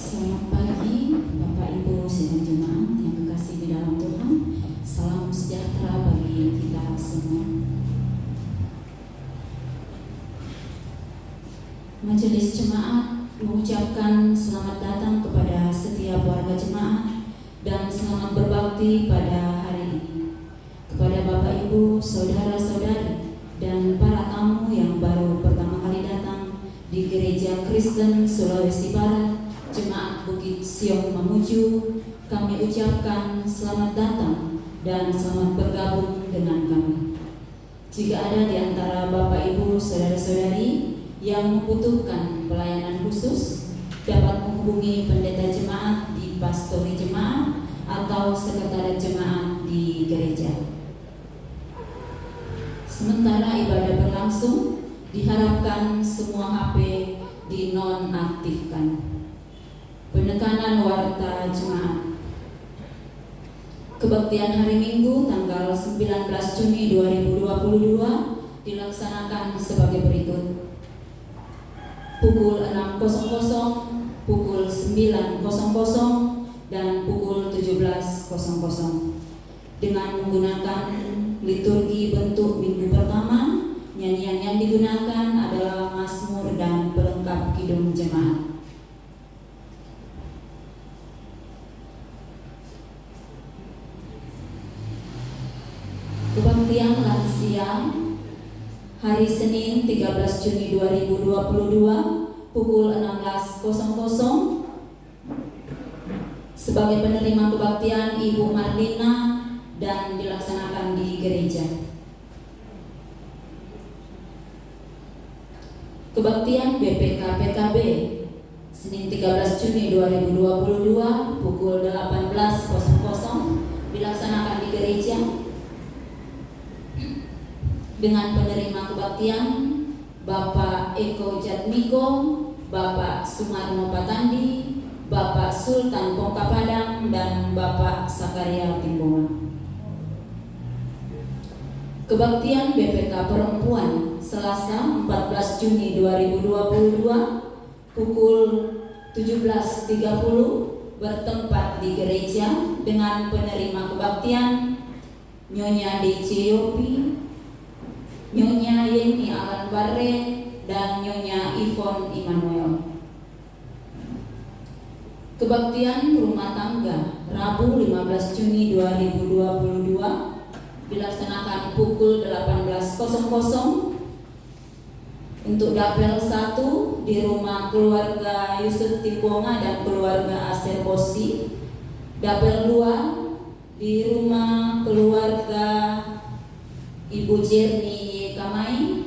Selamat pagi Bapak Ibu sidang jemaat yang kekasih di dalam Tuhan. Salam sejahtera bagi kita semua. Majelis Jemaat mengucapkan selamat datang kepada setiap warga jemaat dan selamat berbakti pada hari ini. Kepada Bapak Ibu, saudara-saudari, dan para tamu yang baru pertama kali datang di Gereja Kristen Sulawesi Barat, Jemaat Bukit Siong Mamuju, kami ucapkan selamat datang dan selamat bergabung dengan kami. Jika ada di antara Bapak Ibu saudara-saudari yang membutuhkan pelayanan khusus, dapat menghubungi pendeta jemaat di pastori jemaat atau sekretariat jemaat di gereja. Sementara ibadah berlangsung, diharapkan semua HP dinonaktifkan. Penekanan warta jemaat. Kebaktian hari Minggu tanggal 19 Juni 2022 dilaksanakan sebagai berikut. Pukul 6.00, pukul 9.00, dan pukul 17.00 dengan menggunakan liturgi bentuk minggu pertama. Nyanyian yang digunakan adalah Mazmur dan pelengkap kidung jemaat. Kebaktian lansia hari Senin 13 Juni 2022 pukul 16.00 sebagai penerima kebaktian Ibu Marlina dan dilaksanakan di gereja. Kebaktian BPK PKB Senin 13 Juni 2022 pukul 18.00 dilaksanakan di gereja dengan penerima kebaktian Bapak Eko Jatmiko, Bapak Sumarno Patandi, Bapak Sultan Pongka Padang, dan Bapak Sakaria Timbongan. Kebaktian BPK Perempuan Selasa 14 Juni 2022 pukul 17.30 bertempat di gereja dengan penerima kebaktian Nyonya DC Yopi, Nyonya Yeni Alan Barre, dan Nyonya Ivon Immanuel. Kebaktian rumah tangga Rabu 15 Juni 2022 dilaksanakan pukul 18.00 untuk dapel 1 di rumah keluarga Yusuf Timbonga dan keluarga Aser Bosi, dapel 2 di rumah keluarga Ibu Jerni Kamai,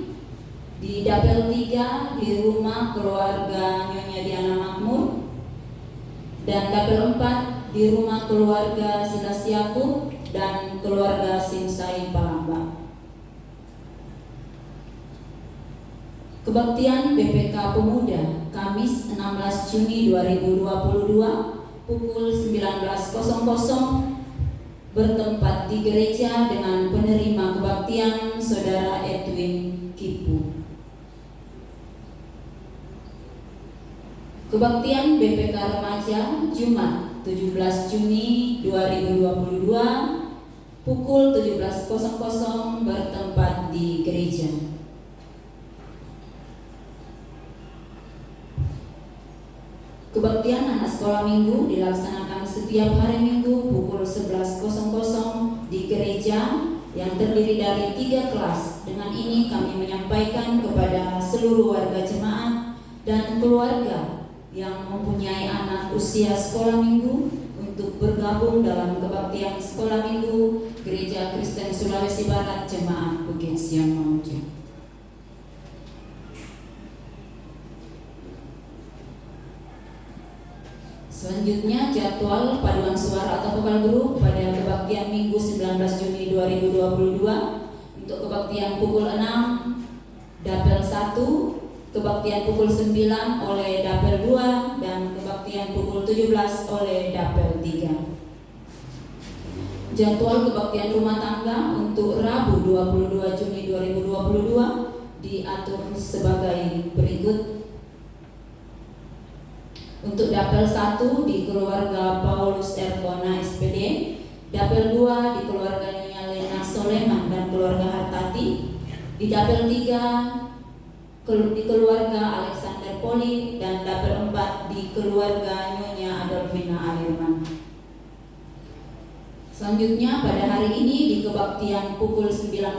di dapel 3 di rumah keluarga Nyonya Diana Makmur, dan dapel 4 di rumah keluarga Silas Yakub dan keluarga Simsai Palamba. Kebaktian BPK Pemuda Kamis 16 Juni 2022 pukul 19.00 bertempat di gereja dengan penerima kebaktian Saudara Edwin Kipu. Kebaktian BPK Remaja Jumat 17 Juni 2022 pukul 17.00 bertempat di gereja. Kebaktian anak sekolah minggu dilaksanakan setiap hari Minggu pukul 11.00 di gereja yang terdiri dari 3 kelas. Dengan ini kami menyampaikan kepada seluruh warga jemaat dan keluarga yang mempunyai anak usia sekolah minggu untuk bergabung dalam kebaktian sekolah minggu Gereja Kristen Sulawesi Barat Jemaat Bukit Siong Mamuju. Selanjutnya jadwal paduan suara atau vokal grup pada kebaktian Minggu 19 Juni 2022 untuk kebaktian pukul 6 dapel 1, kebaktian pukul 9 oleh dapel 2, dan kebaktian pukul 17 oleh dapel 3. Jadwal kebaktian rumah tangga untuk Rabu 22 Juni 2022 diatur sebagai berikut. Untuk dapel 1 di keluarga Paulus Erkona SPD, dapel 2 di keluarga Nyonya Lena Soleman dan keluarga Hartati, di dapel 3 di keluarga Alexander Poli, dan dapel 4 di keluarga Nyonya Adolfina Alirman. Selanjutnya pada hari ini di kebaktian pukul 9.00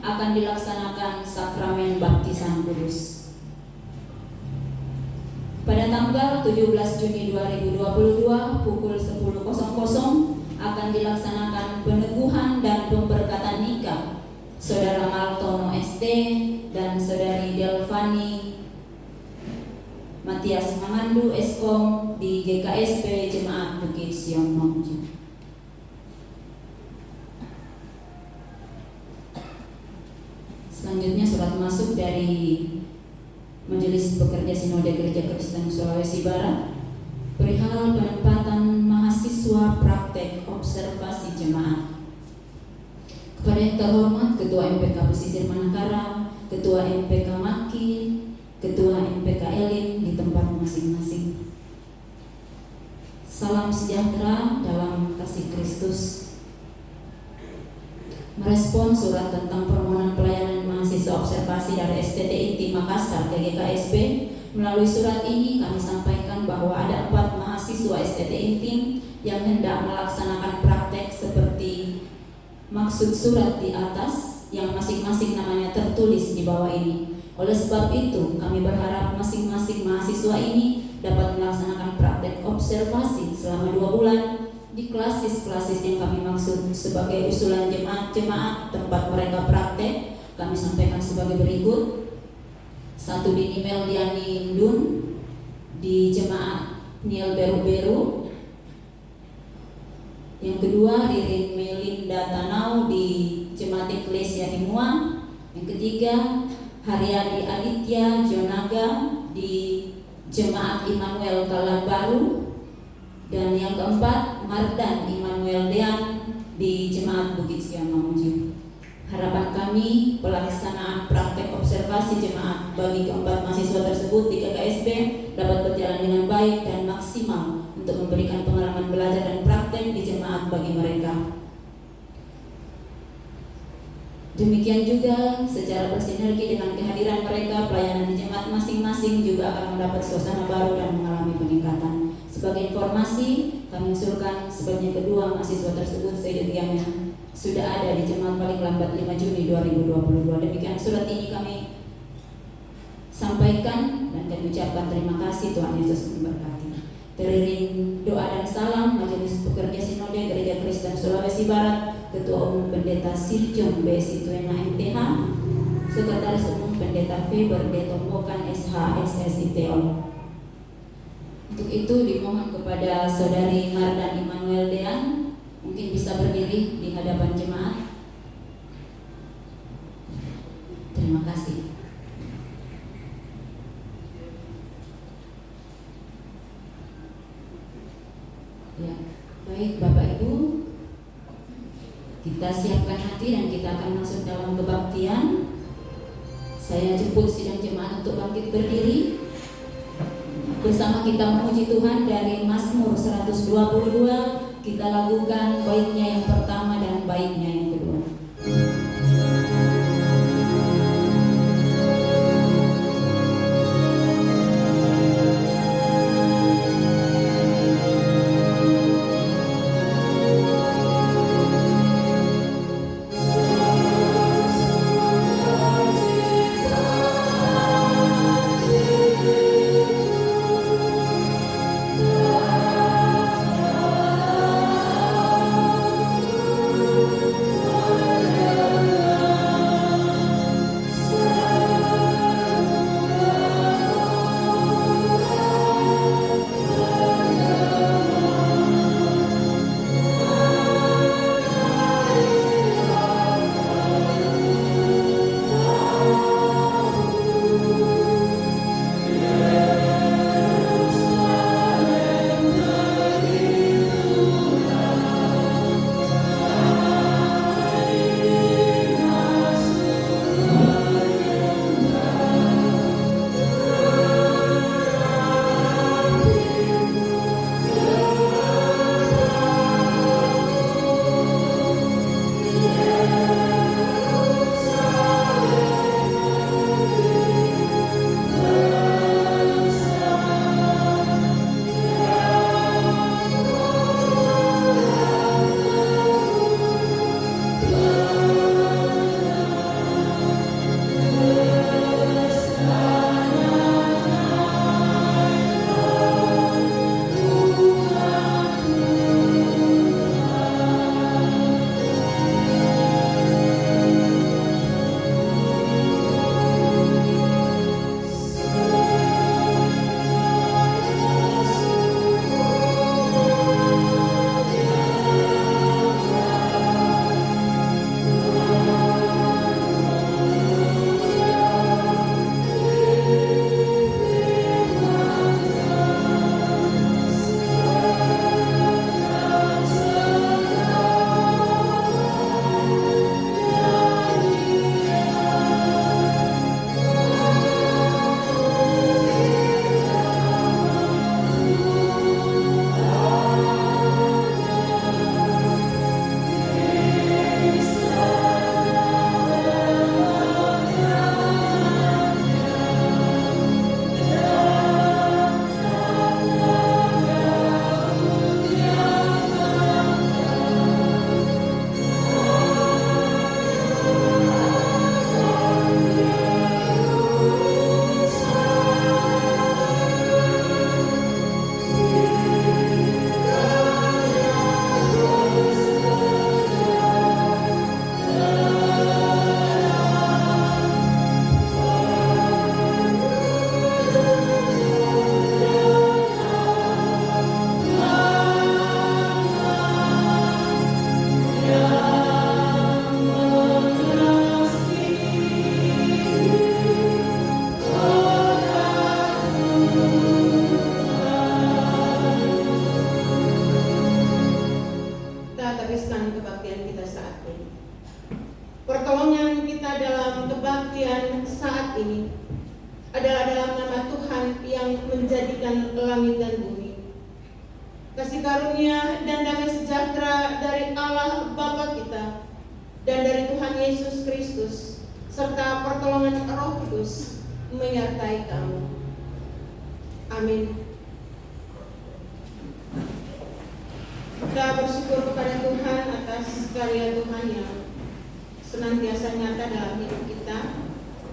akan dilaksanakan sakramen baptisan kudus. Pada tanggal 17 Juni 2022 pukul 10.00 akan dilaksanakan peneguhan dan pemberkatan nikah Saudara Maltono ST dan Saudari Delvani Matias Mangandu Eskom di GKSP Jemaat Bukit Siong Mamuju. Selanjutnya surat masuk dari Majelis Pekerja Sinode Gereja Kristen Sulawesi Barat perihal penempatan mahasiswa praktek observasi jemaat. Kepada yang terhormat Ketua MPK Pesisir Manakara, Ketua MPK Maki, Ketua MPK Elim di tempat masing-masing. Salam sejahtera dalam kasih Kristus. Merespon surat tentang permohonan pelayanan mahasiswa observasi dari STTIT Makassar ke GKSP, melalui surat ini kami sampaikan bahwa ada 4 mahasiswa STTIT yang hendak melaksanakan praktek seperti maksud surat di atas yang masing-masing namanya tertulis di bawah ini. Oleh sebab itu, kami berharap masing-masing mahasiswa ini dapat melaksanakan praktek observasi selama 2 bulan di klasis-klasis yang kami maksud sebagai usulan jemaat tempat mereka praktek. Kami sampaikan sebagai berikut. 1 di Nimel Diani Indun di jemaat Niel Beru-Beru. Yang kedua Ririn Melinda Tanau di jemaat Eklesia Himuan. Yang ketiga Haryadi Aditya Jonaga di jemaat Immanuel Kalan Baru. Dan yang keempat Mardan Immanuel Dean di jemaat Bukit Siang Mamuju. Harapan kami pelaksanaan praktek observasi jemaat bagi keempat mahasiswa tersebut di KKSP dapat berjalan dengan baik dan maksimal untuk memberikan pengalaman belajar dan praktek di jemaat bagi mereka. Demikian juga secara bersinergi dengan kehadiran mereka, pelayanan di jemaat masing-masing juga akan mendapat suasana baru dan mengalami peningkatan. Sebagai informasi, kami usulkan sebanyak kedua mahasiswa tersebut seidentiknya sudah ada di jemaat paling lambat 5 Juni 2022. Demikian surat ini kami sampaikan dan kami ucapkan terima kasih. Tuhan Yesus memberkati. Teriring doa dan salam Majelis Pekerja Sinode Gereja Kristen Sulawesi Barat, Ketua Umum Pendeta Sirjong B.Si Tuena MTH, Sekretaris Umum Pendeta Faber D. Tombokan SH SSITO. Untuk itu dimohon kepada Saudari Mardan Immanuel Dean mungkin bisa berdiri di hadapan jemaat. Terima kasih. Ya, baik Bapak Ibu, kita siapkan hati dan kita akan masuk dalam kebaktian. Saya jemput sidang jemaat untuk bangkit berdiri. Bersama kita memuji Tuhan dari Mazmur 122, kita lakukan baiknya yang pertama dan baiknya yang kedua. Oh langit dan bumi. Kasih karunia dan damai sejahtera dari Allah Bapa kita dan dari Tuhan Yesus Kristus serta pertolongan Roh Kudus menyertai kamu. Amin. Kita bersyukur kepada Tuhan atas karya Tuhan yang senantiasa nyata dalam hidup kita.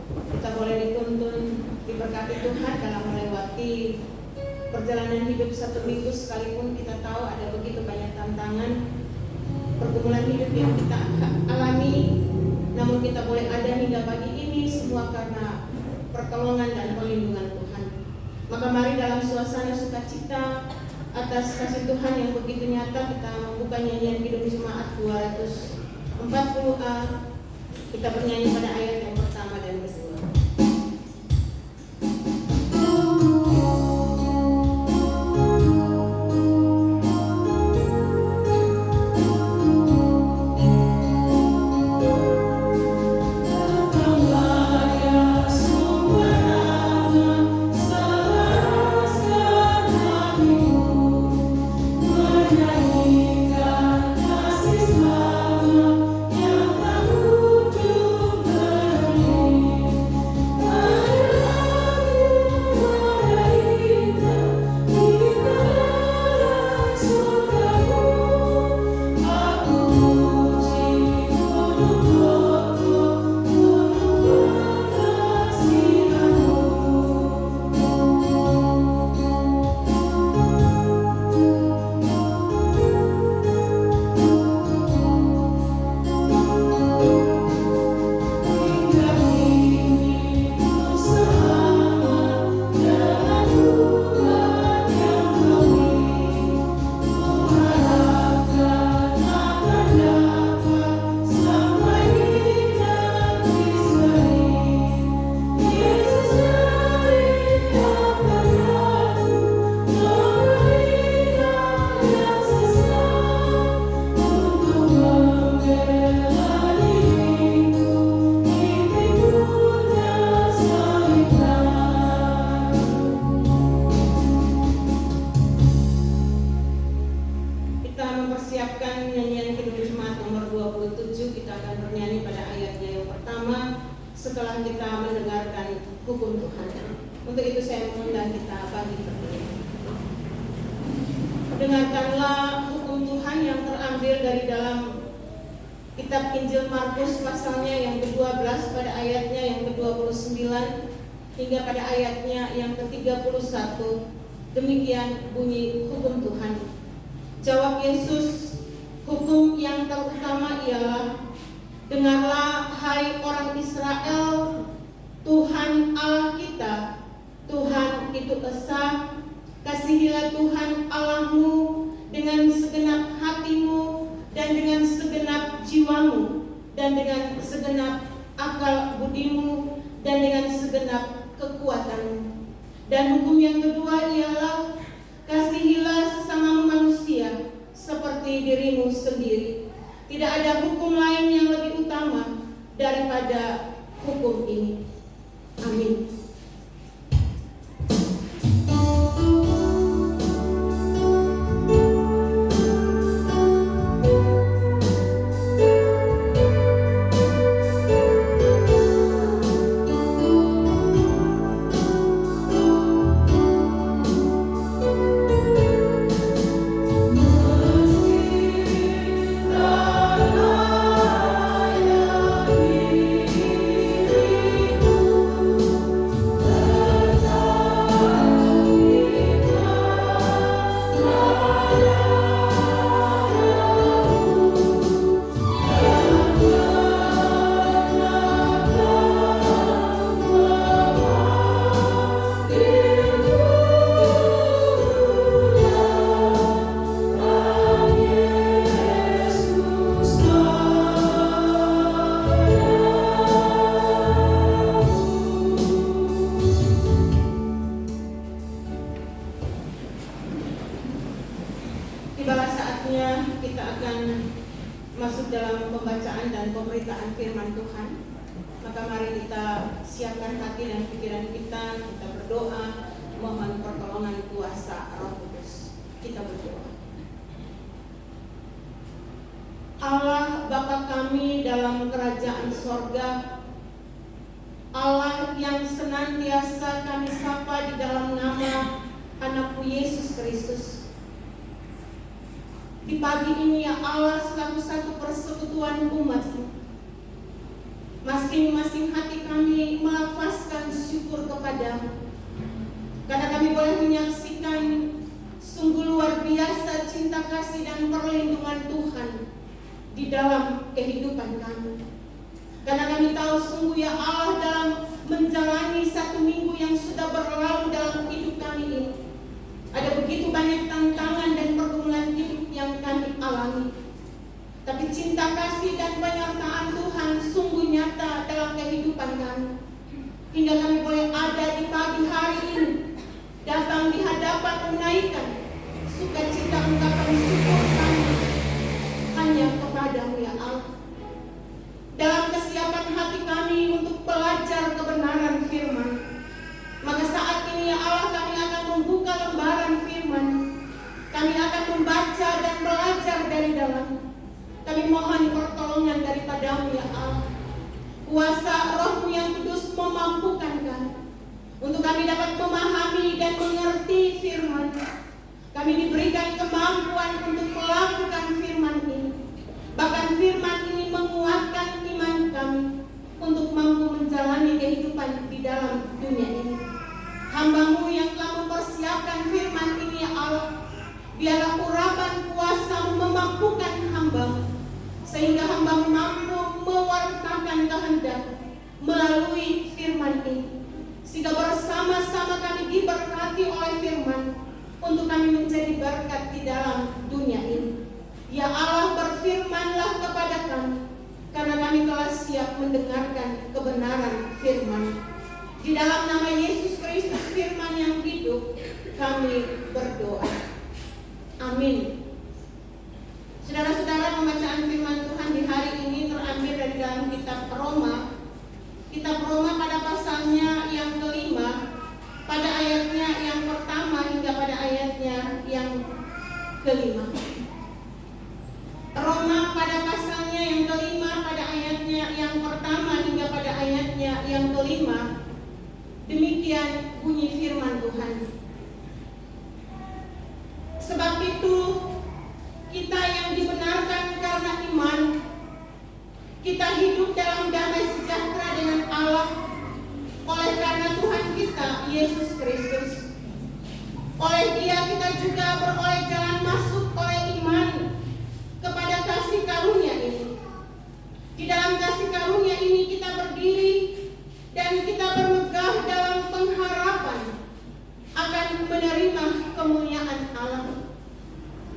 Kita boleh dituntun, diberkati Tuhan dalam melewati perjalanan hidup satu minggu, sekalipun kita tahu ada begitu banyak tantangan pergumulan hidup yang kita alami, namun kita boleh ada hingga pagi ini semua karena pertolongan dan perlindungan Tuhan. Maka mari dalam suasana sukacita atas kasih Tuhan yang begitu nyata, kita membuka nyanyian Kidung Jemaat 240A. Kita bernyanyi pada ayat yang pertama dan kedua. Dengarkanlah hukum Tuhan yang terambil dari dalam kitab Injil Markus pasalnya yang ke-12 pada ayatnya yang ke-29 hingga pada ayatnya yang ke-31. Demikian bunyi hukum Tuhan. Jawab Yesus, hukum yang terutama ialah, dengarlah hai orang Israel, Tuhan Allah kita, Tuhan itu esa. Kasihilah Tuhan Allahmu dengan segenap hatimu dan dengan segenap jiwamu dan dengan segenap akal budimu dan dengan segenap kekuatanmu. Dan hukum yang kedua ialah, kasihilah sesamamu manusia seperti dirimu sendiri. Tidak ada hukum lain yang lebih utama daripada hukum ini. Amin. Masuk dalam pembacaan dan pemberitaan firman Tuhan. Maka mari kita siapkan hati dan pikiran kita berdoa mohon pertolongan kuasa Roh Kudus. Kita berdoa. Allah Bapa kami dalam kerajaan sorga, Allah yang senantiasa kami sapa di dalam nama Anakmu Yesus Kristus. Di pagi ini ya Allah, selaku satu persekutuan umat-Mu, masing-masing hati kami melafazkan syukur kepadamu, karena kami boleh menyaksikan sungguh luar biasa cinta kasih dan perlindungan Tuhan di dalam kehidupan kami. Karena kami tahu sungguh ya Allah, dalam menjalani satu minggu yang sudah berlalu dalam hidup kami ini, ada begitu banyak tantangan dan pergumulan hidup yang kami alami. Tapi cinta kasih dan penyertaan Tuhan sungguh nyata dalam kehidupan kami, hingga kami boleh ada di pagi hari ini, datang di hadapan menaikkan sukacita ungkapan syukur kami hanya kepadamu ya Allah. Dalam kesiapan hati kami untuk belajar kebenaran firman, maka saat ini ya Allah, kami akan membuka lembaran firman. Kami akan membaca dan belajar dari dalam. Kami mohon pertolongan daripadamu ya Allah. Kuasa Roh-Mu yang kudus memampukan kami untuk kami dapat memahami dan mengerti firman. Kami diberikan kemampuan untuk melakukan firman ini. Bahkan firman ini menguatkan iman kami untuk mampu menjalani kehidupan di dalam dunia ini. Hamba-Mu yang telah mempersiapkan firman ini ya Allah, biarlah urapan kuasa-Mu memampukan hamba-Mu, sehingga hamba-Mu mampu mewartakan kehendak melalui firman ini, sehingga bersama-sama kami diberkati oleh firman untuk kami menjadi berkat di dalam dunia ini. Ya Allah, berfirmanlah kepada kami, karena kami telah siap mendengarkan kebenaran firman. Di dalam nama Yesus Kristus firman yang hidup, kami berdoa. Amin. Saudara-saudara, pembacaan firman Tuhan di hari ini terambil dari dalam kitab Roma. Kitab Roma pada pasalnya yang kelima, pada ayatnya yang pertama hingga pada ayatnya yang kelima. Roma pada pasalnya yang kelima, pada ayatnya yang pertama hingga pada ayatnya yang kelima. Demikian bunyi firman Tuhan. Sebab itu, kita yang dibenarkan karena iman, kita hidup dalam damai sejahtera dengan Allah oleh karena Tuhan kita Yesus Kristus. Oleh Dia kita juga beroleh jalan masuk oleh iman kepada kasih karunia ini. Di dalam kasih karunia ini kita berdiri dan kita bermegah dalam pengharapan akan menerima kemuliaan Allah.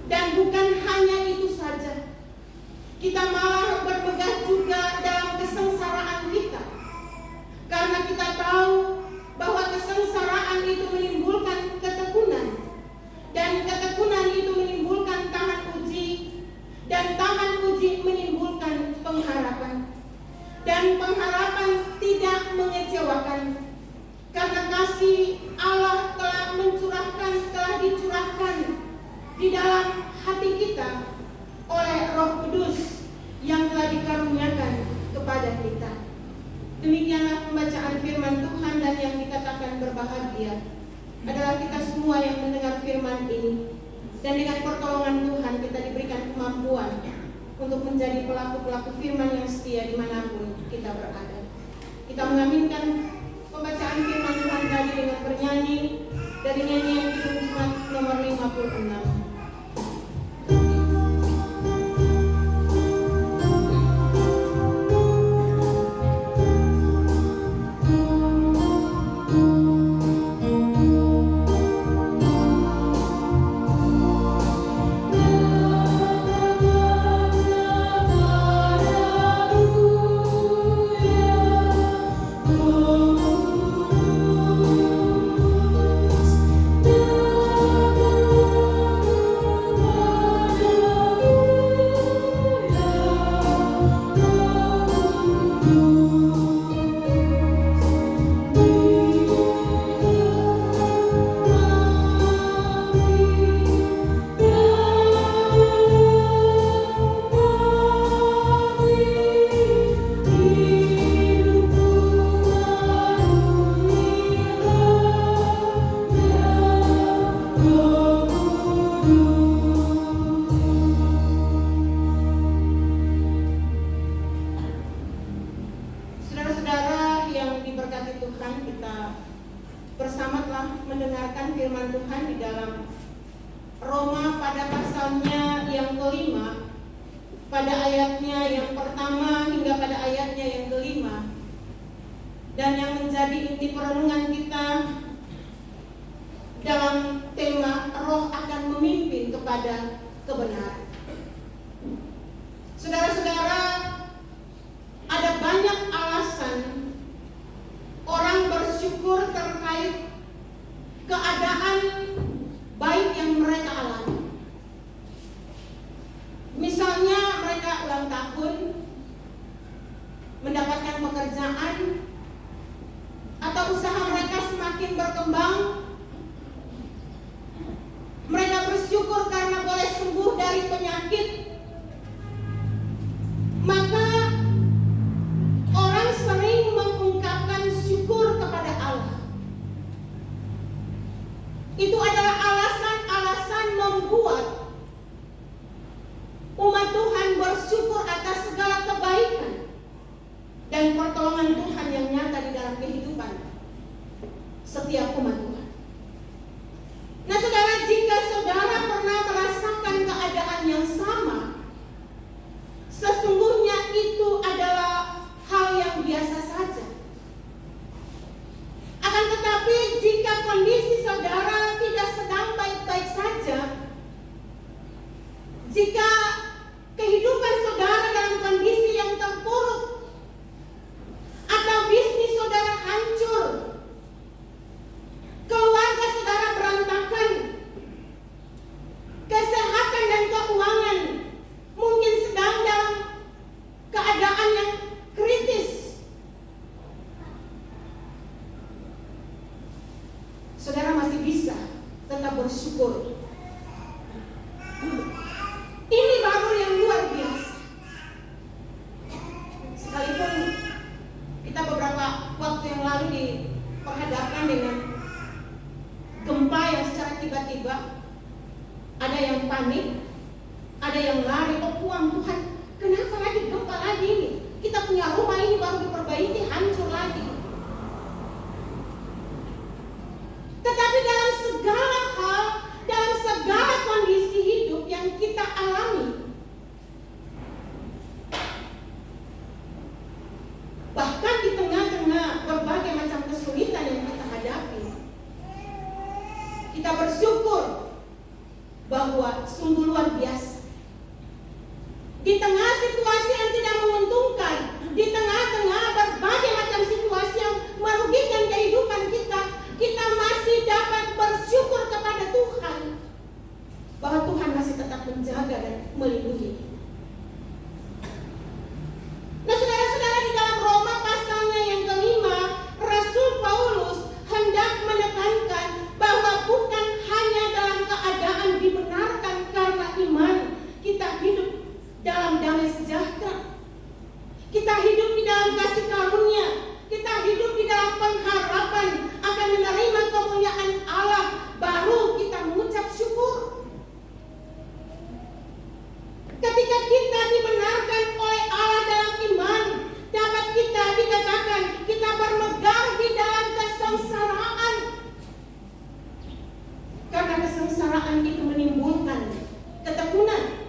Dan bukan hanya itu saja, kita malah bermegah juga dalam kesengsaraan kita, karena kita tahu bahwa kesengsaraan itu menimbulkan ketekunan, dan ketekunan itu menimbulkan tahan uji, dan tahan uji menimbulkan pengharapan. Dan pengharapan tidak mengecewakan, karena kasih Allah telah dicurahkan di dalam hati kita oleh Roh Kudus yang telah dikaruniakan kepada kita. Demikianlah pembacaan firman Tuhan, dan yang dikatakan berbahagia adalah kita semua yang mendengar firman ini, dan dengan pertolongan Tuhan kita diberikan kemampuan untuk menjadi pelaku-pelaku firman yang setia dimanapun kita berada. Kita mengaminkan pembacaan firman Tuhan tadi dengan bernyanyi dari nyanyian Kidung Jemaat nomor 56. pasalnya yang kelima, pada ayatnya yang pertama hingga pada ayatnya yang kelima. Dan yang menjadi inti perenungan kita dalam tema Roh akan memimpin kepada kebenaran. Saudara-saudara, ada banyak alasan orang bersyukur terkait keadaan baik yang mereka alami. Misalnya mereka ulang tahun, mendapatkan pekerjaan, atau usaha mereka semakin berkembang. Mereka bersyukur karena boleh sembuh dari penyakit. Maka orang sering mengungkapkan syukur kepada Allah. Itu adalah alasan-alasan membuat umat Tuhan bersyukur atas segala kebaikan dan pertolongan Tuhan yang nyata di dalam kehidupan setiap umat Tuhan. Nah saudara, jika saudara pernah merasakan keadaan yang sama, sesungguhnya itu adalah hal yang biasa saja. Akan tetapi jika kondisi saudara tidak sedang baik-baik saja, jika kehidupan saudara dalam kondisi yang terpuruk, atau bisnis saudara hancur, keluarga saudara berantakan, kesehatan dan keuangan mungkin sedang dalam keadaan yang kritis, saudara masih bisa tetap bersyukur. Ini baru yang luar biasa. Sekalipun kita beberapa waktu yang lalu diperhadapkan dengan gempa yang secara tiba-tiba, ada yang panik, ada yang lari, Tuhan, kenapa lagi gempa lagi ini? Kita punya rumah ini baru diperbaiki, hancur lagi. Tetapi dalam segala hal, dalam segala kondisi hidup yang kita alami, bahkan di tengah-tengah berbagai macam kesulitan yang kita hadapi, kita bersyukur bahwa sungguh luar biasa. Di tengah situasi yang tidak menguntungkan, di tengah-tengah berbagai macam situasi yang merugikan kehidupan kita, kita masih dapat bersyukur kepada Tuhan bahwa Tuhan masih tetap menjaga dan melindungi. Nah saudara-saudara, di dalam Roma pasalnya yang kelima, Rasul Paulus hendak menekankan bahwa bukan hanya dalam keadaan dibenarkan karena iman kita hidup dalam damai sejahtera, kita hidup di dalam kasih karunia, kita hidup di dalam pengharapan akan menerima kemuliaan Allah, baru kita mengucap syukur. Ketika kita dibenarkan oleh Allah dalam iman, dapat kita dikatakan kita bermegah di dalam kesengsaraan. Karena kesengsaraan itu menimbulkan ketekunan.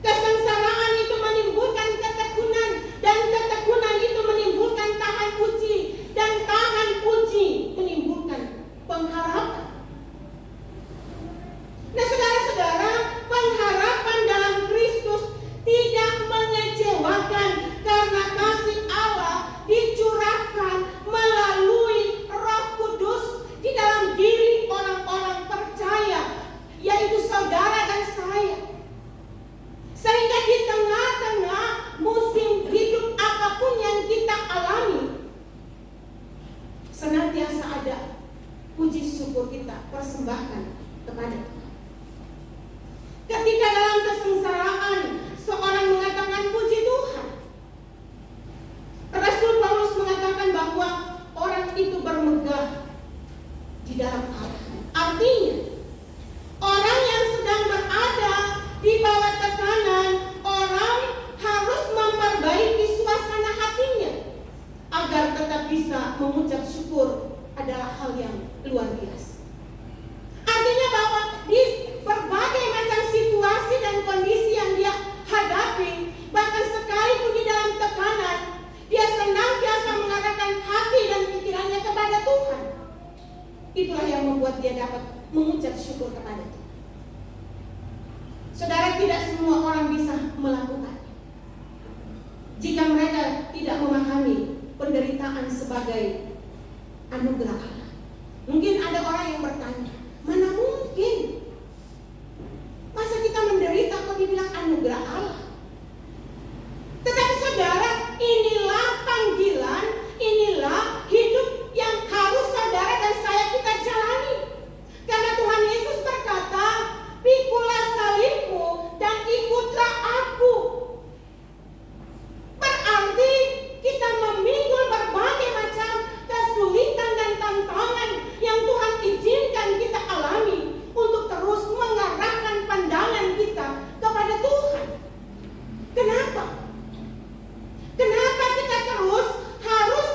Kesengsaraan itu menimbulkan ketekunan, dan ketekunan itu menimbulkan tahan uji, dan tahan uji menimbulkan pengharapan. Nah saudara-saudara, pengharapan dalam Kristus tidak mengecewakan karena kasih Allah dicurahkan melalui Roh Kudus di dalam diri orang-orang percaya, yaitu saudara dan saya. Sehingga di tengah-tengah musim hidup apapun yang kita alami, senantiasa ada puji syukur kita persembahkan kepada Tuhan. Ketika dalam kesengsaraan seorang mengatakan puji Tuhan, Rasul Paulus mengatakan bahwa orang itu bermegah di dalam Allah. Artinya, orang yang sedang berada di bawah tekanan, orang harus memperbaiki suasana hatinya agar tetap bisa mengucap syukur adalah hal yang luar biasa. Artinya bahwa di berbagai macam situasi tidak semua orang bisa melakukannya jika mereka tidak memahami penderitaan sebagai anugerah Allah. Mungkin ada orang yang bertanya, mana mungkin? Masa kita menderita kok dibilang anugerah Allah? Tetapi saudara, inilah panggilan, inilah hidup yang harus saudara dan saya kita jalani. Karena Tuhan Yesus berkata, pikulah salibmu dan ikutlah aku. Berarti kita memikul berbagai macam kesulitan dan tantangan yang Tuhan izinkan kita alami untuk terus mengarahkan pandangan kita kepada Tuhan. Kenapa? Kenapa kita terus harus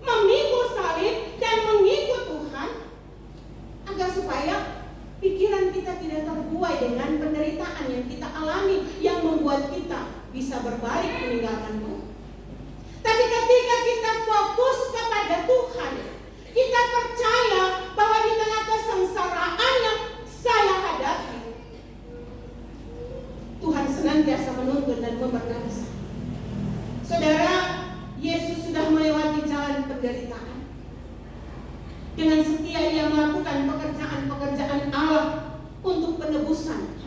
memikul salib dan mengikut Tuhan? Agar supaya pikiran kita tidak terbuai dengan penderitaan yang kita alami, yang membuat kita bisa berbalik meninggalkan Tuhan. Tapi ketika kita fokus kepada Tuhan, kita percaya bahwa di tengah kesengsaraan yang saya hadapi, Tuhan senantiasa menuntun dan memberkati saya. Saudara, Yesus sudah melewati jalan penderitaan. Dengan setia Ia melakukan pekerjaan-pekerjaan Allah untuk penebusan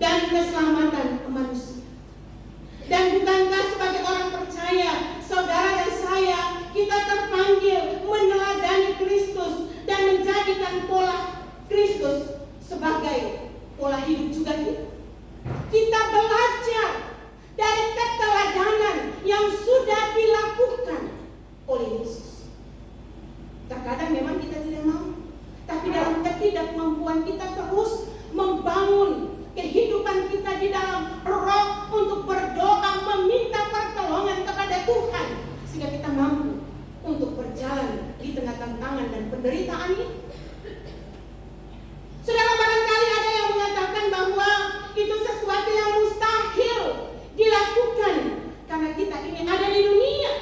dan keselamatan manusia. Dan bukankah sebagai orang percaya, saudara dan saya, kita terpanggil meneladani Kristus dan menjadikan pola Kristus sebagai pola hidup juga kita. Kita belajar dari keteladanan yang sudah dilakukan oleh Yesus. Terkadang memang kita tidak mau, tapi dalam ketidakmampuan kita terus membangun kehidupan kita di dalam roh untuk berdoa, meminta pertolongan kepada Tuhan, sehingga kita mampu untuk berjalan di tengah tantangan dan penderitaan ini. Saudara, barangkali ada yang mengatakan bahwa itu sesuatu yang mustahil dilakukan karena kita ini ada di dunia.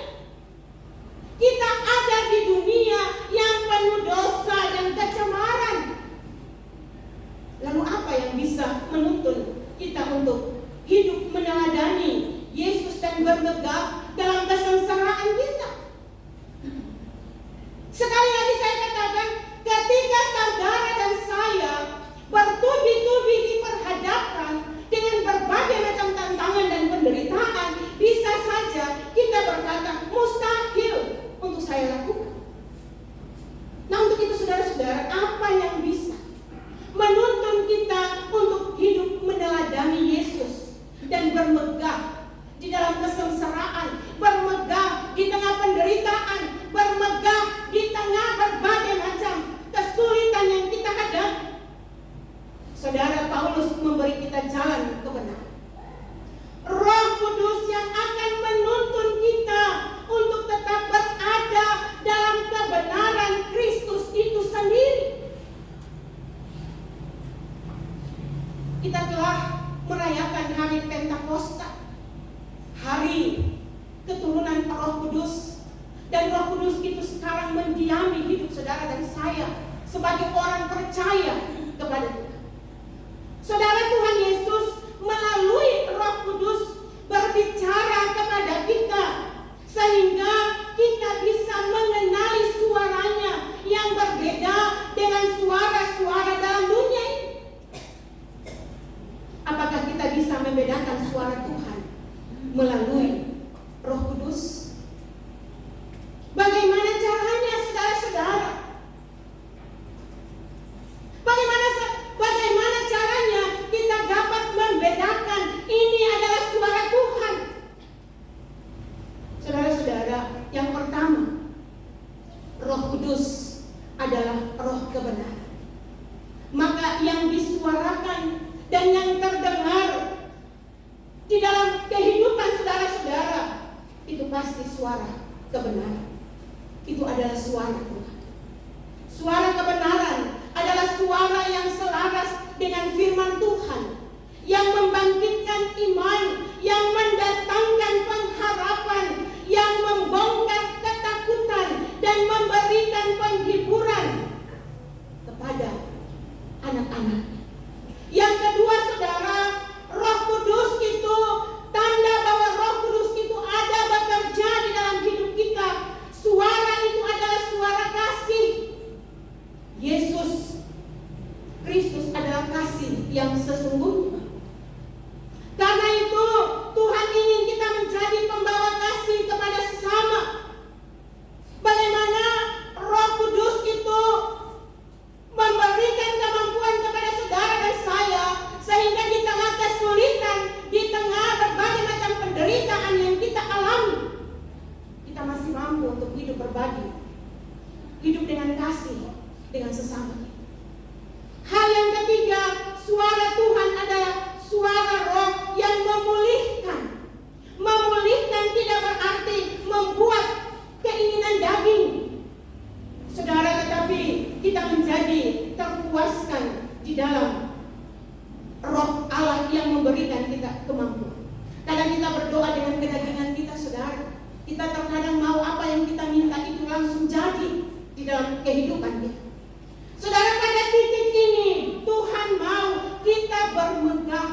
Kita ada di dunia yang penuh dosa dan kecemaran. Lalu apa yang bisa menuntun kita untuk hidup meneladani Yesus dan bermegah dalam kesengsaraan kita? Sekali lagi saya katakan, ketika saudara dan saya bertubi-tubi diperhadapkan dengan berbagai macam tantangan dan penderitaan, bisa saja kita berkata, mustahil untuk saya lakukan. Nah, untuk itu saudara-saudara, apa yang bisa menuntun kita untuk hidup meneladani Yesus dan bermegah di dalam kesengsaraan, bermegah di tengah penderitaan, bermegah di tengah berbagai macam kesulitan yang kita hadapi? Saudara, Paulus memberi kita jalan kebenaran. Roh Kudus yang akan menuntun kita untuk tetap berada dalam kebenaran Kristus itu sendiri. Kita telah merayakan hari Pentakosta, hari keturunan Roh Kudus, dan Roh Kudus itu sekarang mendiami hidup saudara dan saya sebagai orang percaya kepada Tuhan. Saudara, Tuhan Yesus melalui Roh Kudus berbicara kepada kita sehingga kita bisa mengenali suaranya yang berbeda dengan suara-suara dalam dunia ini. Apakah kita bisa membedakan suara Tuhan melalui Roh Kudus? Bagaimana caranya, saudara-saudara? Bagaimana caranya kita dapat membedakan ini adalah suara Tuhan? Saudara-saudara, yang pertama, Roh Kudus adalah roh kebenaran. Maka yang disuarakan dan yang terdengar di dalam kehidupan saudara-saudara yang sesungguhnya. Karena itu Tuhan ingin kita menjadi pembawa kasih kepada sesama. Bagaimana Roh Kudus itu memberikan kemampuan kepada saudara dan saya, sehingga di tengah kesulitan, di tengah berbagai macam penderitaan yang kita alami, kita masih mampu untuk hidup berbagi, hidup dengan kasih dengan sesama. Hal yang ketiga, suara Tuhan adalah suara Roh yang memulihkan. Memulihkan tidak berarti membuat keinginan daging, saudara, tetapi kita menjadi terpuaskan di dalam Roh Allah yang memberikan kita kemampuan. Kadang kita berdoa dengan kedagingan kita, saudara. Kita terkadang mau apa yang kita minta itu langsung jadi di dalam kehidupan kita. Saudara, pada titik ini Tuhan mau kita bermegah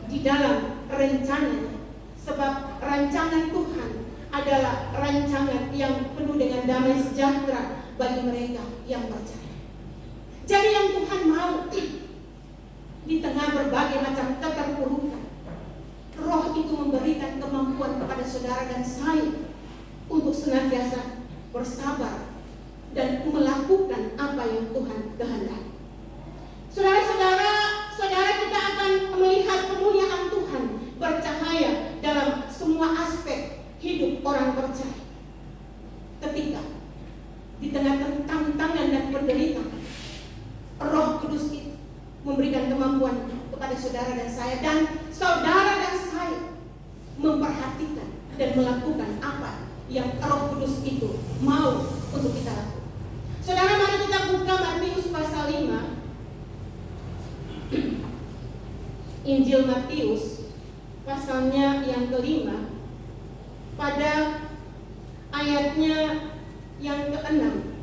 di dalam rencananya. Sebab rancangan Tuhan adalah rancangan yang penuh dengan damai sejahtera bagi mereka yang percaya. Jadi yang Tuhan mau di tengah berbagai macam keterpurukan, Roh itu memberikan kemampuan kepada saudara dan saya untuk senantiasa bersabar dan melakukan apa yang Tuhan kehendaki. Saudara-saudara, saudara kita akan melihat kemuliaan Tuhan bercahaya dalam semua aspek hidup orang percaya. Ketika di tengah tantangan dan penderitaan, Roh Kudus itu memberikan kemampuan kepada saudara dan saya, dan saudara dan saya memperhatikan dan melakukan apa yang Roh Kudus itu mau untuk kita lakukan. Saudara, mari kita buka Matius pasal 5. Injil Matius pasalnya yang kelima, pada ayatnya yang ke-6.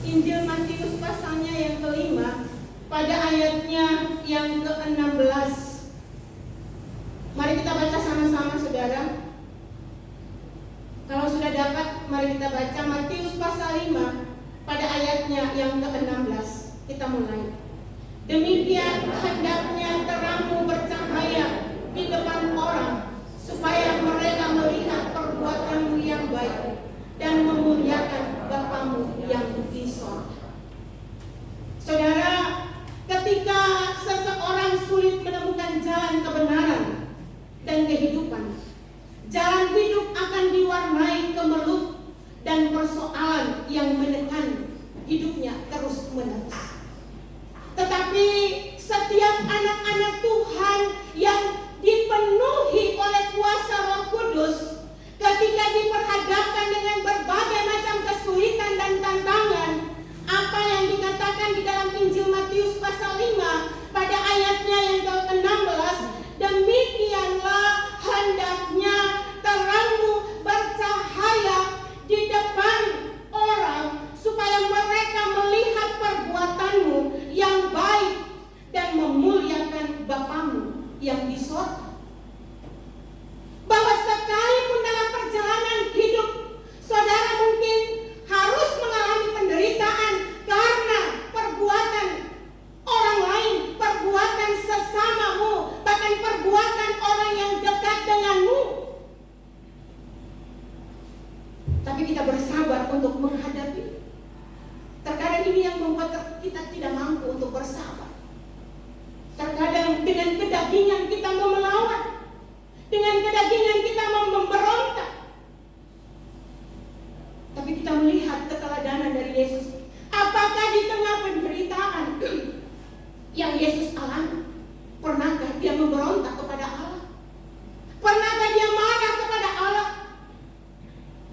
Injil Matius pasalnya yang kelima, pada ayatnya yang ke-16. Mari kita baca sama-sama, saudara. Kalau sudah dapat, mari kita baca Matius pasal 5 pada ayatnya yang ke-16. Kita mulai. Demikian hendaknya terangmu bercahaya di depan orang, supaya mereka melihat perbuatanmu yang baik dan memuliakan Bapamu yang di sorga. Saudara, ketika seseorang sulit menemukan jalan kebenaran dan kehidupan, jalan hidup akan diwarnai kemelut dan persoalan yang menekan hidupnya terus-menerus. Tetapi setiap anak-anak Tuhan yang dipenuhi oleh kuasa Roh Kudus, ketika diperhadapkan dengan berbagai macam kesulitan dan tantangan, apa yang dikatakan di dalam Injil Matius pasal 5 pada ayatnya yang ke-16, demikianlah hendaknya terangmu bercahaya di depan orang, supaya mereka melihat perbuatanmu yang baik dan memuliakan Bapamu yang di sorga. Bahwa sekalipun dalam perjalanan hidup saudara mungkin harus mengalami penderitaan karena perbuatan orang lain, perbuatan sesamamu, bahkan perbuatan orang yang dekat denganmu. Tapi kita bersabar untuk menghadapi. Terkadang ini yang membuat kita tidak mampu untuk bersabar. Terkadang dengan kedagingan kita mau melawan, dengan kedagingan kita mau memberontak. Tapi kita melihat keteladanan dari Yesus. Apakah di tengah penderitaan yang Yesus alami, pernahkah dia memberontak kepada Allah? Pernahkah dia marah kepada Allah?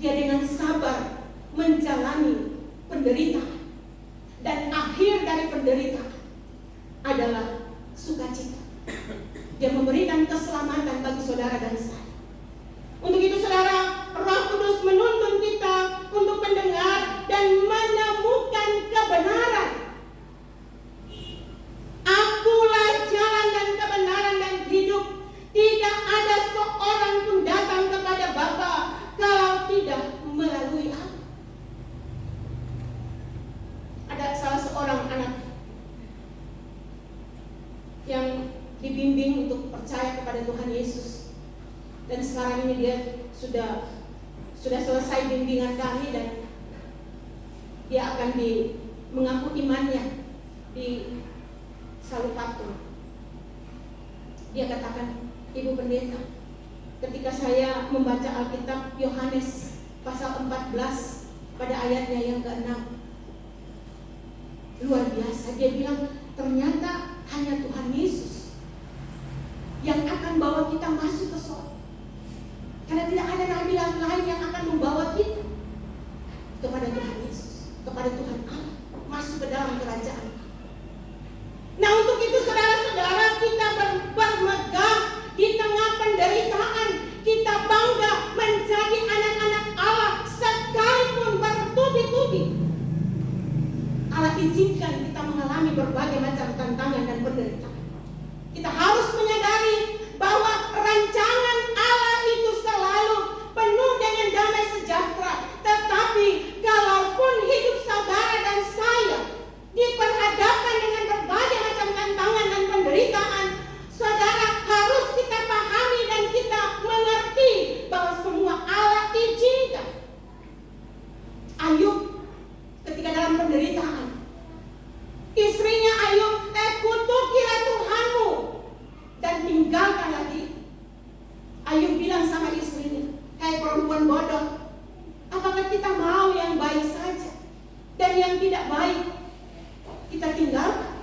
Dia dengan sabar menjalani penderitaan, dan akhir dari penderitaan adalah sukacita. Dia memberikan keselamatan bagi saudara dan saya. Untuk itu saudara, Roh Kudus menuntun kita untuk mendengar dan menemukan kebenaran. Akulah jalan dan kebenaran dan hidup. Tidak ada seorang pun datang kepada Bapa kalau tidak melalui kepada Tuhan Yesus. Dan sekarang ini dia sudah selesai bimbingan kami dan dia akan mengaku imannya di Salupatung. Dia katakan, Ibu Pendeta, ketika saya membaca Alkitab Yohanes pasal 14 pada ayatnya yang ke-6, luar biasa. Dia bilang ternyata hanya Tuhan Yesus yang akan bawa kita masuk ke surga. Karena tidak ada nabi lain yang akan membawa kita kepada Tuhan Yesus, kepada Tuhan Allah, masuk ke dalam kerajaan. Nah, untuk itu saudara-saudara, kita bermegah di tengah penderitaan. Kita bangga menjadi anak-anak Allah sekalipun bertubi-tubi Allah izinkan kita mengalami berbagai macam tantangan dan penderitaan. Kita harus menyadari bahwa rancangan Allah itu selalu penuh dengan damai sejahtera. Tetapi kalaupun hidup saudara dan saya diperhadapkan dengan berbagai macam tantangan dan penderitaan, saudara harus kita pahami dan kita mengerti bahwa semua Allah izinkan. Ayub ketika dalam penderitaan, istrinya Ayub, kutukilah Tuhanmu dan tinggalkanlah dia. Ayub bilang sama istrinya, hai perempuan bodoh, apakah kita mau yang baik saja dan yang tidak baik kita tinggalkan?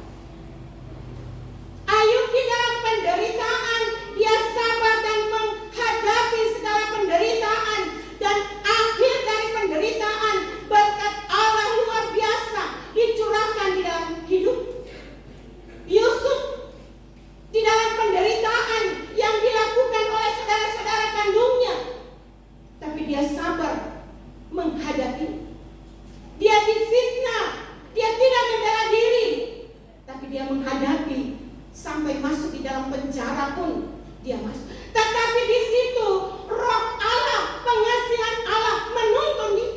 Ayub di dalam penderitaan, dia sabar dan menghadapi segala penderitaan, dan akhir dari penderitaan berkat Allah luar biasa dicurahkan di dalam hidup. Yusuf di dalam penderitaan yang dilakukan oleh saudara-saudara kandungnya, tapi dia sabar menghadapi. Dia difitnah, dia tidak membela diri, tapi dia menghadapi sampai masuk di dalam penjara pun dia masuk. Tetapi di situ Roh Allah, pengasihan Allah menuntun dia.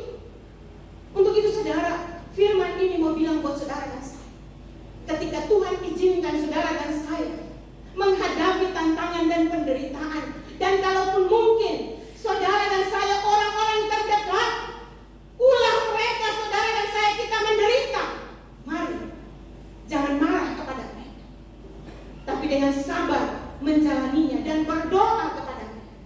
Untuk itu saudara, firman ini mau bilang buat saudara dan saya, ketika Tuhan izinkan saudara dan saya menghadapi tantangan dan penderitaan, dan kalaupun mungkin saudara dan saya orang-orang terdekat, ulah mereka saudara dan saya kita menderita, mari jangan marah kepada mereka, tapi dengan sabar menjalaninya dan berdoa kepada mereka,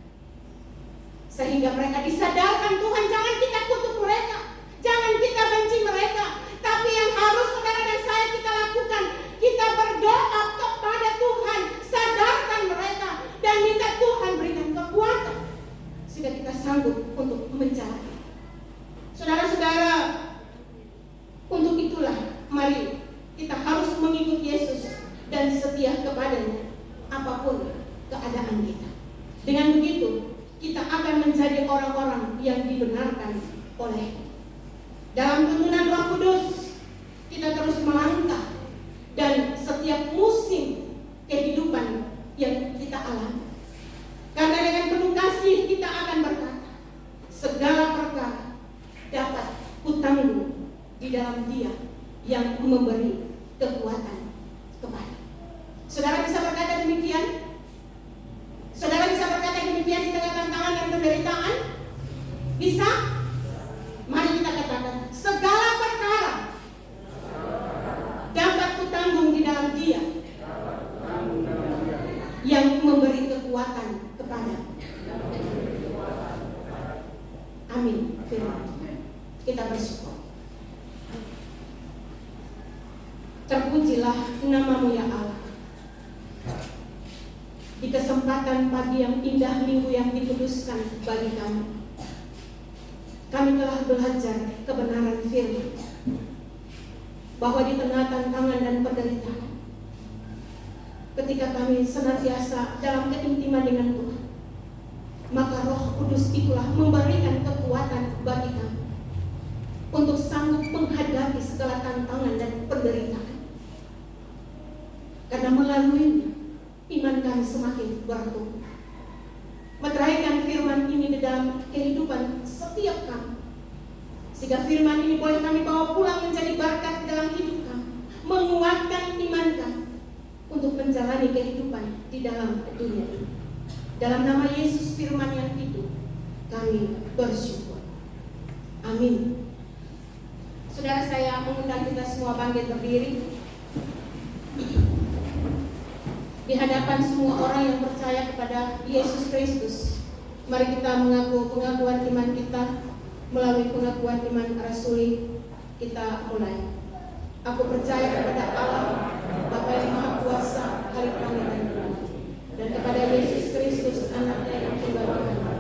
sehingga mereka disadarkan Tuhan. Jangan kita kutuk mereka, jangan kita benci mereka, tapi yang harus saudara dan saya kita lakukan, kita berdoa kepada Tuhan, sadarkan mereka dan minta Tuhan berikan kekuatan sehingga kita sanggup untuk menjalani. Saudara-saudara, untuk itulah mari kita harus mengikut Yesus dan setia kepadanya apapun keadaan kita. Dengan begitu kita akan menjadi orang-orang yang dibenarkan oleh. Dalam tuntunan Roh Kudus kita terus melangkah, dan setiap musim kehidupan yang kita alami, karena dengan penuh kasih kita akan berkata, segala perkara dapat kutanggung di dalam Dia yang memberi kekuatan kepada. Saudara bisa berkata demikian? Saudara bisa berkata demikian di tengah tantangan dan penderitaan? Bisa? Mari kita katakan, segala perkara dapat kutanggung di dalam Dia yang memberi kekuatan kepada. Amin. Kita bersyukur. Terpujilah nama-Mu ya Allah. Di kesempatan pagi yang indah, minggu yang dikuduskan bagi kami telah belajar kebenaran firman, bahwa di tengah tantangan dan penderitaan, ketika kami senantiasa dalam keintiman dengan Tuhan, maka Roh Kudus itulah memberikan kekuatan bagi kami untuk sanggup menghadapi segala tantangan dan penderitaan. Karena melaluinya iman kami semakin bertumbuh. Meteraikan firman ini di dalam kehidupan setiap kami, sehingga firman ini boleh kami bawa pulang menjadi berkat di dalam hidup kami, menguatkan iman kami untuk menjalani kehidupan di dalam dunia ini. Dalam nama Yesus Firman yang hidup, kami bersyukur. Amin. Saudara, saya mengundang kita semua bangkit berdiri. Di hadapan semua orang yang percaya kepada Yesus Kristus, mari kita mengaku pengakuan iman kita melalui pengakuan iman rasuli. Kita mulai. Aku percaya kepada Allah, Bapa yang Maha Kuasa, Hari Panggilan, dan kepada Yesus Kristus, Anaknya yang tunggal Tuhan,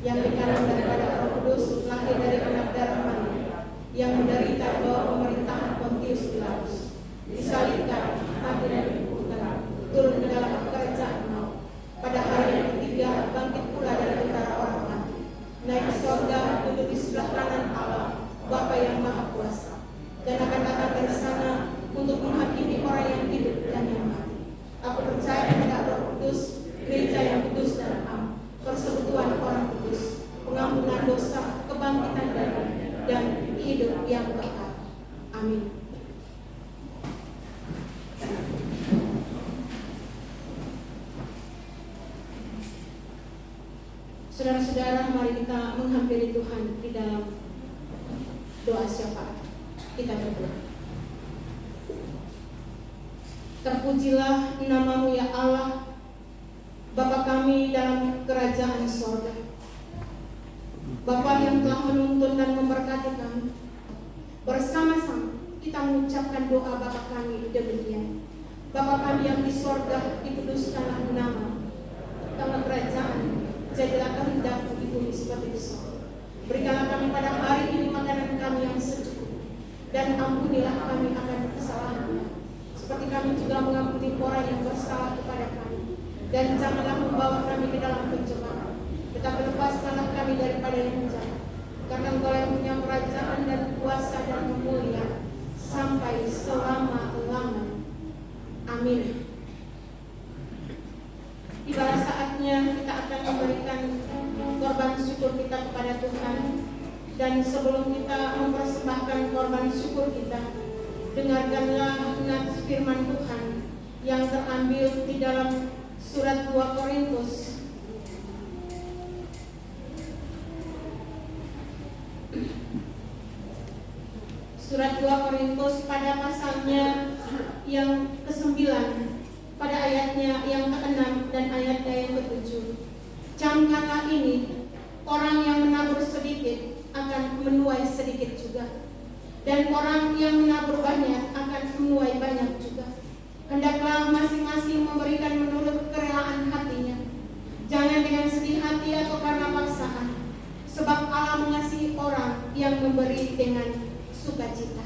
yang dikandung daripada Roh Kudus, lahir dari anak darah Maria, yang menderita di bawah pemerintahan Pontius Pilatus, disalibkan, mati dan dikuburkan, turun ke dalam kerajaan maut, pada hari yang ketiga bangkit pula dari antara orang mati, naik ke surga, duduk di sebelah kanan Allah, Bapa yang Maha Kuasa, dan akan datang dari sana untuk menghakimi orang yang hidup dan yang mati. Aku percaya kepada Roh Kudus, gereja yang kudus dan am, persekutuan orang kudus, pengampunan dosa, kebangkitan badan, dan hidup yang kekal. Amin. Saudara-saudara, mari kita menghampiri Tuhan di dalam doa syafaat. Kita berdoa. Terpujilah nama-Mu ya Allah, Bapa kami dalam kerajaan sorga. Bapa yang telah menuntun dan memberkati kami. Bersama-sama kita mengucapkan doa Bapa kami demikian. Bapa kami yang di sorga, dikuduskanlah nama-Mu. Datanglah kerajaan, jadilah kehendak-Mu di bumi seperti di sorga. Berikanlah kami pada hari ini makanan kami yang secukupnya, dan ampunilah kami akan kesalahan-Kami, seperti kami juga mengampuni orang yang bersalah kepada kami. Dan janganlah membawa kami ke dalam pencobaan, tetapi lepaskanlah kami daripada yang jahat. Karena Engkau yang punya kerajaan dan kuasa dan kemuliaan sampai selama-lamanya. Amin. Tiba saatnya kita akan memberikan korban syukur kita kepada Tuhan. Dan sebelum kita mempersembahkan korban syukur kita, dengarkanlah nats firman Tuhan yang terambil di dalam surat 2 Korintus pada pasalnya yang ke-9, pada ayatnya yang ke-6 dan ayatnya yang ke-7. Camkanlah ini, orang yang menabur sedikit akan menuai sedikit juga, dan orang yang menabur banyak akan menuai banyak juga. Hendaklah masing-masing memberikan menurut kerelaan hatinya, jangan dengan sedih hati atau karena paksaan, sebab Allah mengasihi orang yang memberi dengan sukacita.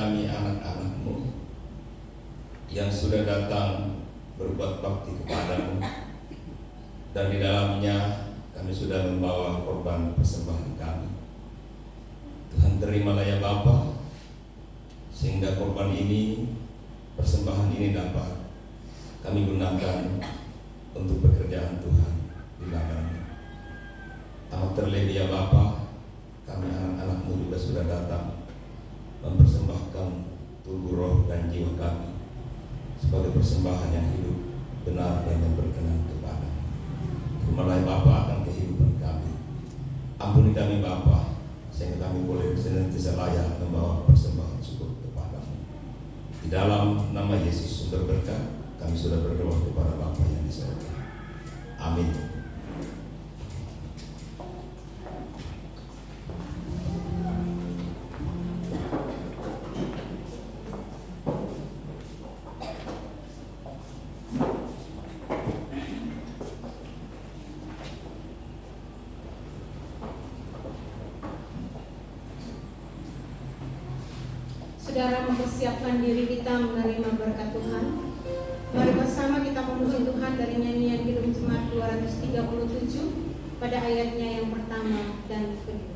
kami anak-anak-Mu yang sudah datang berbuat bakti kepadamu, dan di dalamnya kami sudah membawa korban persembahan kami. Tuhan, terimalah ya Bapa, sehingga korban ini, persembahan ini dapat kami gunakan untuk pekerjaan Tuhan di belakangnya. Amat terlebih ya Bapa, kami anak-anak-Mu juga sudah datang mempersembahkan tubuh, roh, dan jiwa kami sebagai persembahan yang hidup, benar, dan yang berkenan kepada. Terimalah ya Bapa akan kehidupan kami. Ampuni kami Bapa, sehingga kami boleh senantiasa layak membawa persembahan syukur kepada-Mu. Di dalam nama Yesus sumber berkat, kami sudah berdoa kepada Bapa yang di surga. Amin. Saudara, mempersiapkan diri kita menerima berkat Tuhan. Mari bersama kita memuji Tuhan dari nyanyian Kidung Jemaat 237 pada ayatnya yang pertama dan kedua.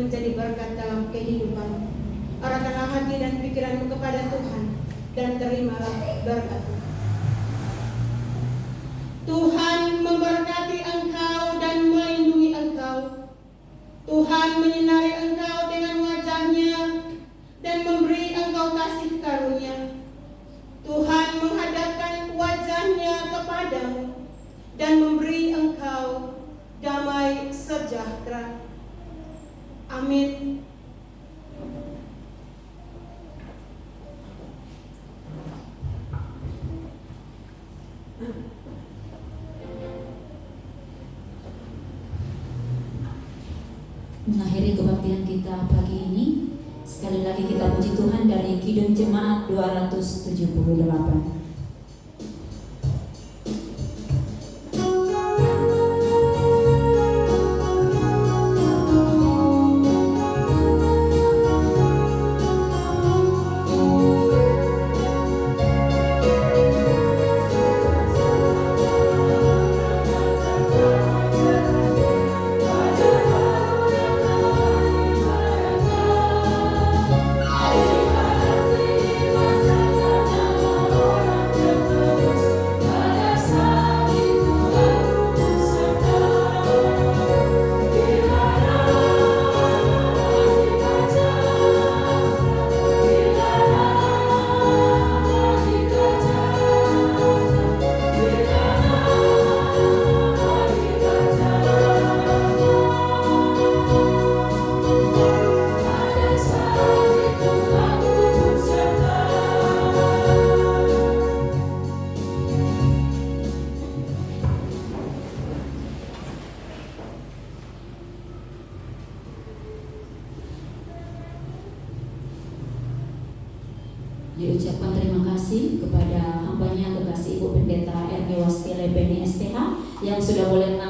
menjadi berkat dalam kehidupanmu. Arahkanlah hati dan pikiranmu kepada Tuhan dan terimalah berkat Tuhan memberkati engkau dan melindungi engkau. Tuhan menyinari engkau dengan wajah-Nya dan memberi engkau kasih karunia. Tuhan menghadapkan wajah-Nya kepadamu dan memberi engkau damai sejahtera. Amin. Mengakhiri kebaktian kita pagi ini, sekali lagi kita puji Tuhan dari Kidung Jemaat 278. Diucapkan terima kasih kepada hambanya kekasih Ibu Pendeta R.W. Waskele Beni STH yang sudah boleh